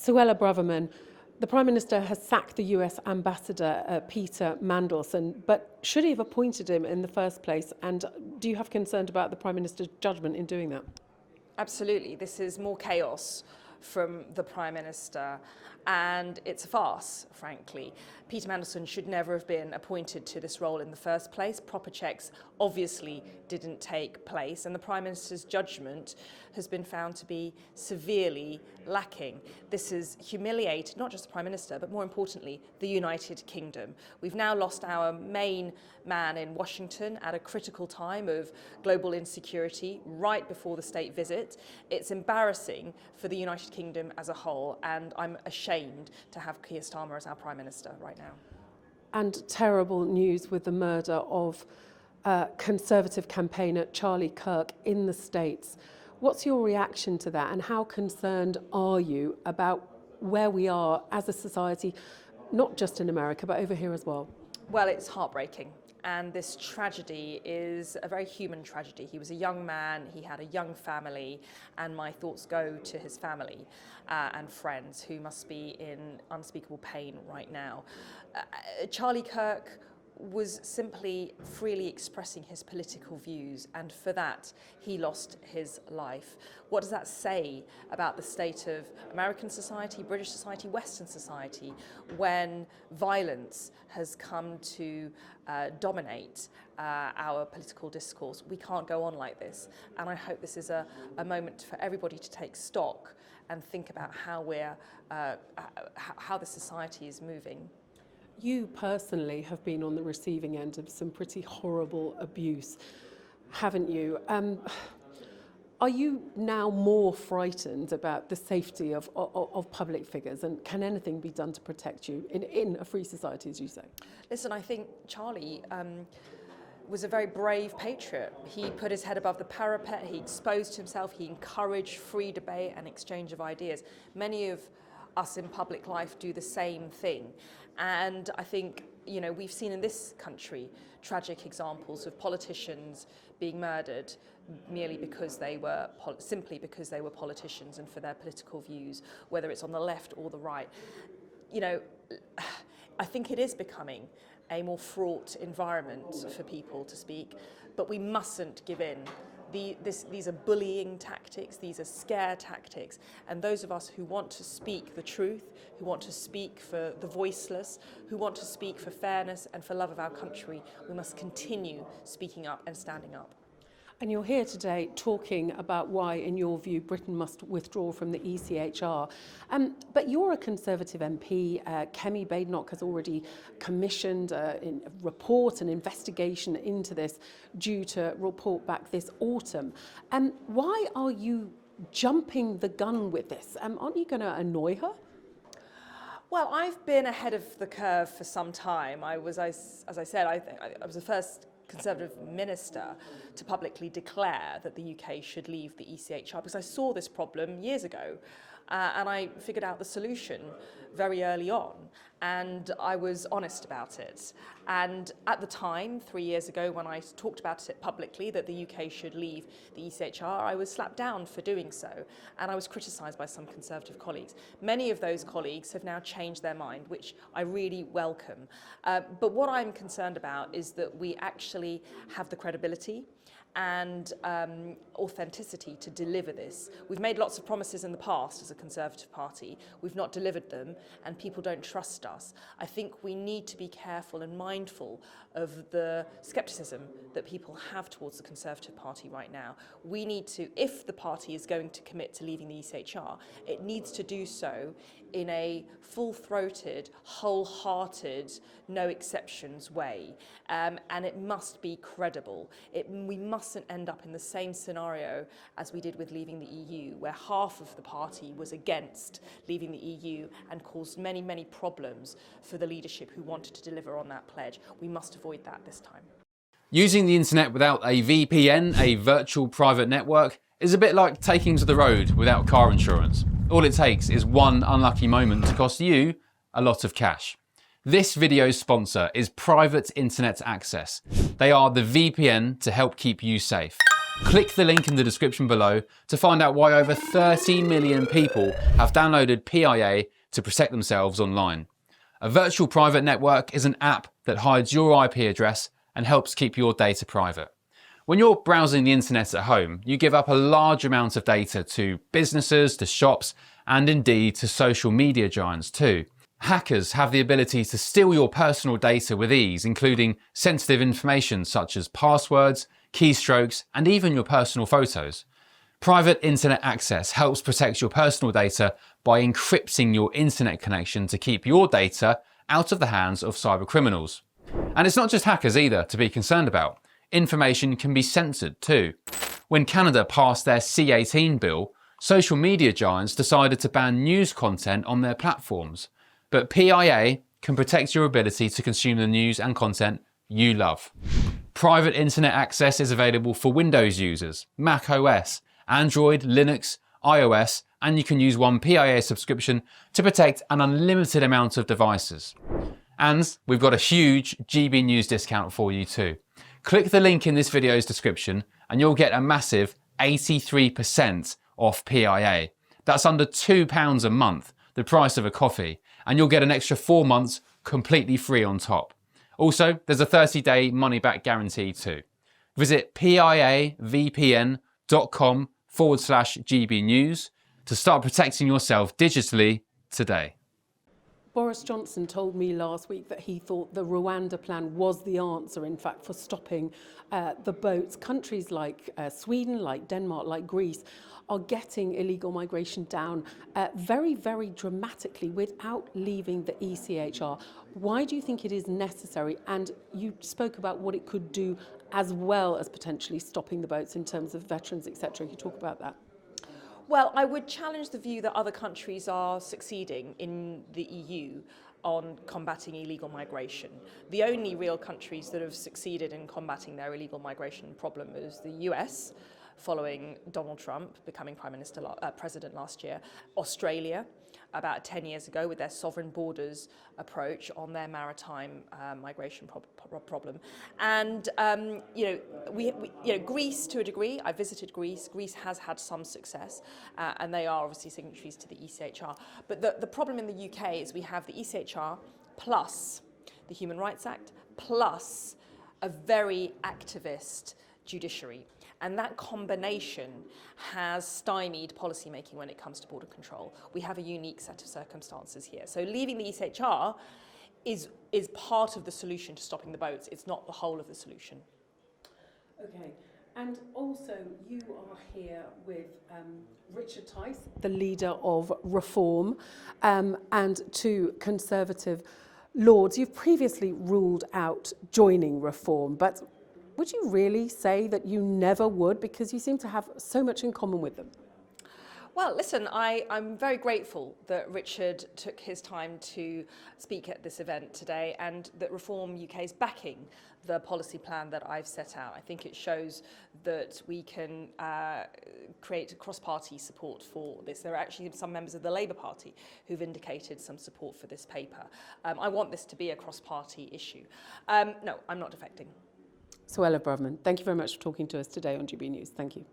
Suella Braverman, the Prime Minister has sacked the US Ambassador Peter Mandelson, but should he have appointed him in the first place? And do you have concerns about the Prime Minister's judgment in doing that? Absolutely. This is more chaos from the Prime Minister, and it's a farce, frankly. Peter Mandelson should never have been appointed to this role in the first place. Proper checks obviously didn't take place, and the Prime Minister's judgment has been found to be severely lacking. This has humiliated not just the Prime Minister, but more importantly, the United Kingdom. We've now lost our main man in Washington at a critical time of global insecurity right before the state visit. It's embarrassing for the United Kingdom as a whole, and I'm ashamed to have Keir Starmer as our Prime Minister right now. And terrible news with the murder of Conservative campaigner Charlie Kirk in the States. What's your reaction to that, and how concerned are you about where we are as a society, not just in America, but over here as well? Well, it's heartbreaking. And this tragedy is a very human tragedy. He was a young man, he had a young family, and my thoughts go to his family and friends who must be in unspeakable pain right now. Charlie Kirk was simply freely expressing his political views, and for that he lost his life. What does that say about the state of American society, British society, Western society, when violence has come to dominate our political discourse? We can't go on like this, and I hope this is a moment for everybody to take stock and think about how the society is moving. You personally have been on the receiving end of some pretty horrible abuse, haven't you? Are you now more frightened about the safety of public figures, and can anything be done to protect you in a free society, as you say? Listen, I think Charlie was a very brave patriot. He put his head above the parapet, he exposed himself, he encouraged free debate and exchange of ideas. Many of us in public life do the same thing. And I think, we've seen in this country tragic examples of politicians being murdered merely because simply because they were politicians and for their political views, whether it's on the left or the right. I think it is becoming a more fraught environment for people to speak, but we mustn't give in. These are bullying tactics, these are scare tactics, and those of us who want to speak the truth, who want to speak for the voiceless, who want to speak for fairness and for love of our country, we must continue speaking up and standing up. And you're here today talking about why, in your view, Britain must withdraw from the ECHR. But you're a Conservative MP. Kemi Badenoch has already commissioned a report, an investigation into this, due to report back this autumn. Why are you jumping the gun with this? Aren't you going to annoy her? Well, I've been ahead of the curve for some time. I was the first Conservative minister to publicly declare that the UK should leave the ECHR because I saw this problem years ago and I figured out the solution very early on, and I was honest about it. And at the time, 3 years ago, when I talked about it publicly that the UK should leave the ECHR, I was slapped down for doing so, and I was criticised by some Conservative colleagues. Many of those colleagues have now changed their mind, which I really welcome. But what I'm concerned about is that we actually have the credibility and authenticity to deliver this. We've made lots of promises in the past as a Conservative Party. We've not delivered them, and people don't trust us. I think we need to be careful and mindful of the scepticism that people have towards the Conservative Party right now. We need to, if the party is going to commit to leaving the ECHR, it needs to do so in a full-throated, wholehearted, no exceptions way, and it must be credible. We mustn't end up in the same scenario as we did with leaving the EU, where half of the party was against leaving the EU and caused many, many problems for the leadership who wanted to deliver on that pledge. We must avoid that this time. Using the internet without a VPN, a virtual private network, is a bit like taking to the road without car insurance. All it takes is one unlucky moment to cost you a lot of cash. This video's sponsor is Private Internet Access. They are the VPN to help keep you safe. Click the link in the description below to find out why over 30 million people have downloaded PIA to protect themselves online. A virtual private network is an app that hides your IP address and helps keep your data private. When you're browsing the internet at home, you give up a large amount of data to businesses, to shops, and indeed to social media giants too. Hackers have the ability to steal your personal data with ease, including sensitive information such as passwords, keystrokes, and even your personal photos. Private internet access helps protect your personal data by encrypting your internet connection to keep your data out of the hands of cyber criminals. And it's not just hackers either to be concerned about. Information can be censored too. When Canada passed their C18 bill, social media giants decided to ban news content on their platforms. But PIA can protect your ability to consume the news and content you love. Private internet access is available for Windows users, Mac OS, Android, Linux, iOS, and you can use one PIA subscription to protect an unlimited amount of devices. And we've got a huge GB News discount for you too. Click the link in this video's description and you'll get a massive 83% off PIA. That's under £2 a month, the price of a coffee, and you'll get an extra 4 months completely free on top. Also, there's a 30-day money-back guarantee too. Visit piavpn.com/GB News to start protecting yourself digitally today. Boris Johnson told me last week that he thought the Rwanda plan was the answer, in fact, for stopping the boats. Countries like Sweden, like Denmark, like Greece are getting illegal migration down very, very dramatically without leaving the ECHR. Why do you think it is necessary? And you spoke about what it could do as well as potentially stopping the boats in terms of veterans, etc. Can you talk about that? Well, I would challenge the view that other countries are succeeding in the EU on combating illegal migration. The only real countries that have succeeded in combating their illegal migration problem is the US, following Donald Trump becoming president last year, Australia about 10 years ago with their sovereign borders approach on their maritime migration problem, and Greece to a degree. I visited Greece. Greece has had some success, and they are obviously signatories to the ECHR. But the problem in the UK is we have the ECHR plus the Human Rights Act plus a very activist judiciary. And that combination has stymied policymaking when it comes to border control. We have a unique set of circumstances here. So leaving the ECHR is part of the solution to stopping the boats. It's not the whole of the solution. Okay. And also, you are here with Richard Tice, the leader of Reform, and two Conservative lords. You've previously ruled out joining Reform, but would you really say that you never would, because you seem to have so much in common with them? Well, listen, I'm very grateful that Richard took his time to speak at this event today and that Reform UK is backing the policy plan that I've set out. I think it shows that we can create cross-party support for this. There are actually some members of the Labour Party who've indicated some support for this paper. I want this to be a cross-party issue. No, I'm not defecting. Suella Braverman, thank you very much for talking to us today on GB News. Thank you.